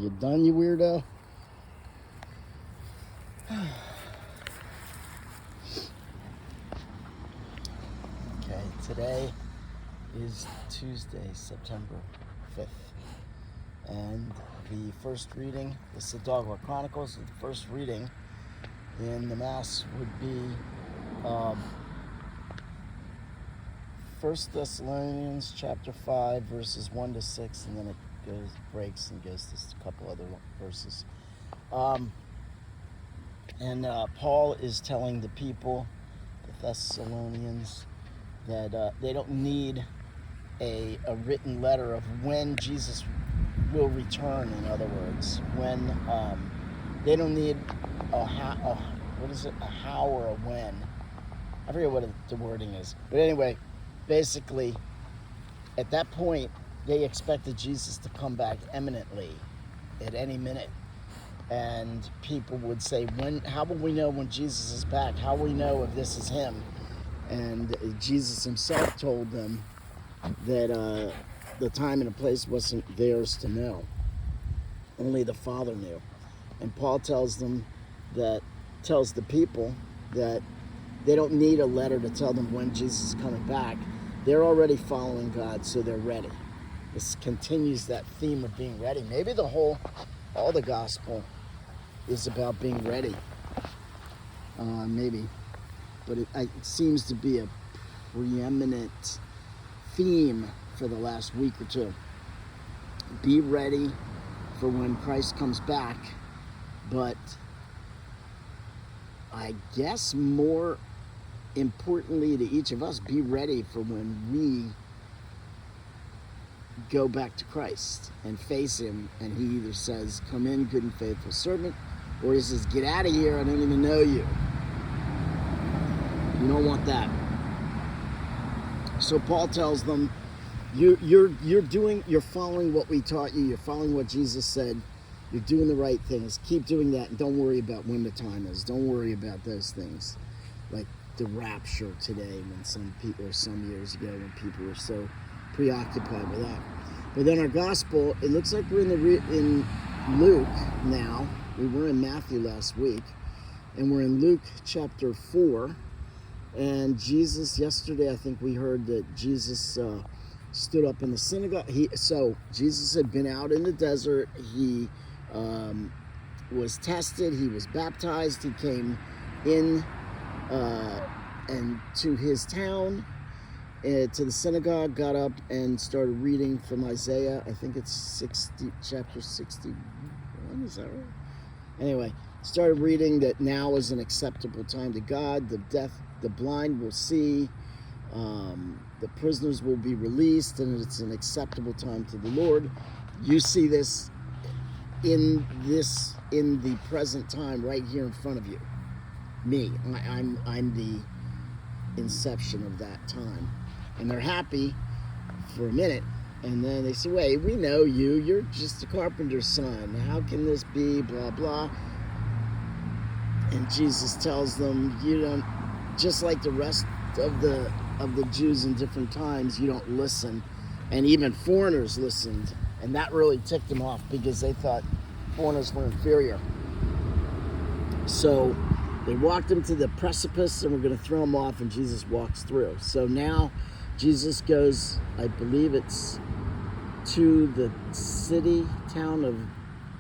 You done, you weirdo? Okay, today is Tuesday, September 5th. And the first reading, this is the Dogwood Chronicles, the first reading in the Mass would be 1 Thessalonians chapter 5, verses 1 to 6, and then it breaks and goes to a couple other verses. Paul is telling the people, the Thessalonians, that they don't need a written letter of when Jesus will return. In other words, when they don't need a how or a when. I forget what the wording is, but anyway, basically, at that point, they expected Jesus to come back imminently, at any minute. And people would say, how will we know when Jesus is back? How will we know if this is him? And Jesus himself told them that the time and the place wasn't theirs to know. Only the Father knew. And Paul tells the people that they don't need a letter to tell them when Jesus is coming back. They're already following God, so they're ready. This continues that theme of being ready. Maybe all the gospel is about being ready. Maybe. But it seems to be a preeminent theme for the last week or two. Be ready for when Christ comes back. But I guess more importantly to each of us, be ready for when we go back to Christ and face him, and he either says, "Come in, good and faithful servant," or he says, "Get out of here, I don't even know you." You don't want that. So Paul tells them, you're following what we taught you, you're following what Jesus said, you're doing the right things, keep doing that, and don't worry about when the time is. Don't worry about those things, like the rapture today, when some years ago, when people were so preoccupied with that. But then our gospel, it looks like we're in Luke now. We were in Matthew last week, and we're in Luke chapter 4. And Jesus, yesterday I think we heard that Jesus stood up in the synagogue. So Jesus had been out in the desert. He was tested. He was baptized. He came in and to his town, to the synagogue, got up and started reading from Isaiah. I think it's chapter 61. Is that right? Anyway, started reading that now is an acceptable time to God. The blind will see. The prisoners will be released, and it's an acceptable time to the Lord. You see this in the present time right here in front of you. Me, I'm the inception of that time. And they're happy for a minute, and then they say, "Wait, we know you. You're just a carpenter's son. How can this be? Blah blah." And Jesus tells them, "You don't, just like the rest of the Jews in different times, you don't listen." And even foreigners listened, and that really ticked them off because they thought foreigners were inferior. So they walked him to the precipice and were going to throw him off, and Jesus walks through. So now Jesus goes, I believe it's to the town of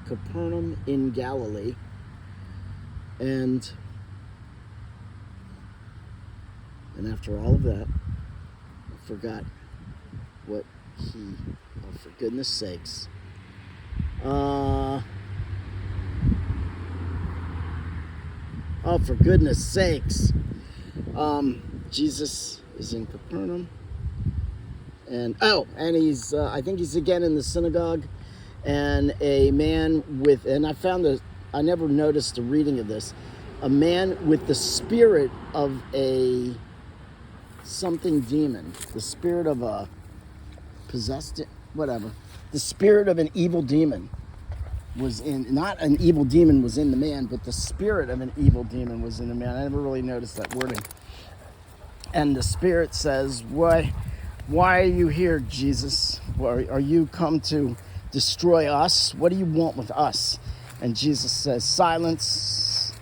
Capernaum in Galilee. And after all of that, I forgot what for goodness sakes. For goodness sakes. Jesus is in Capernaum. And he's, I think he's again in the synagogue. And a man I never noticed the reading of this. A man with the spirit of something demon. The spirit of a possessed, whatever. The spirit of an evil demon not an evil demon was in the man, but the spirit of an evil demon was in the man. I never really noticed that wording. And the spirit says, why are you here, Jesus? Are you come to destroy us? What do you want with us? And Jesus says, silence,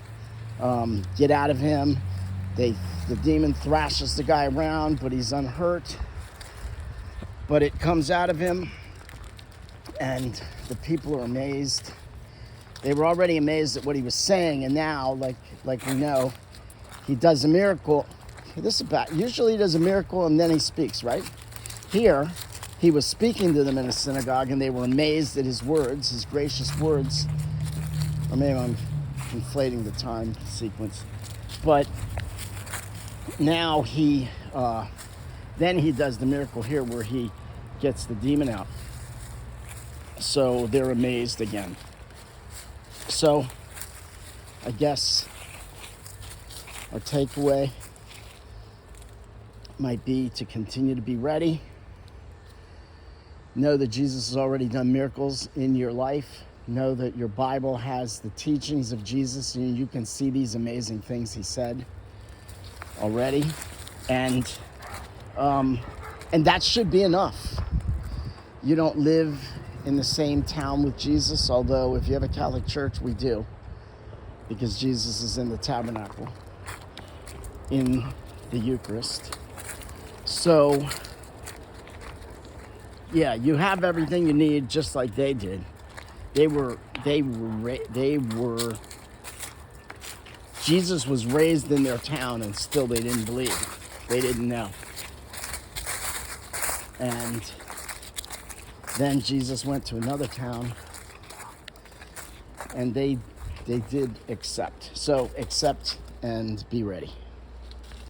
get out of him. The demon thrashes the guy around, but he's unhurt. But it comes out of him, and the people are amazed. They were already amazed at what he was saying, and now, like we know, he does a miracle. Usually he does a miracle and then he speaks, right? Here, he was speaking to them in a synagogue, and they were amazed at his words, his gracious words. Or maybe I'm inflating the time sequence. But now then he does the miracle here where he gets the demon out. So they're amazed again. So I guess our takeaway might be to continue to be ready. Know that Jesus has already done miracles in your life. Know that your Bible has the teachings of Jesus, and you can see these amazing things he said already. And that should be enough. You don't live in the same town with Jesus, although if you have a Catholic church, we do, because Jesus is in the tabernacle, in the Eucharist. So, yeah, you have everything you need, just like they did. Jesus was raised in their town, and still they didn't believe. They didn't know. And then Jesus went to another town, and they did accept. So accept and be ready.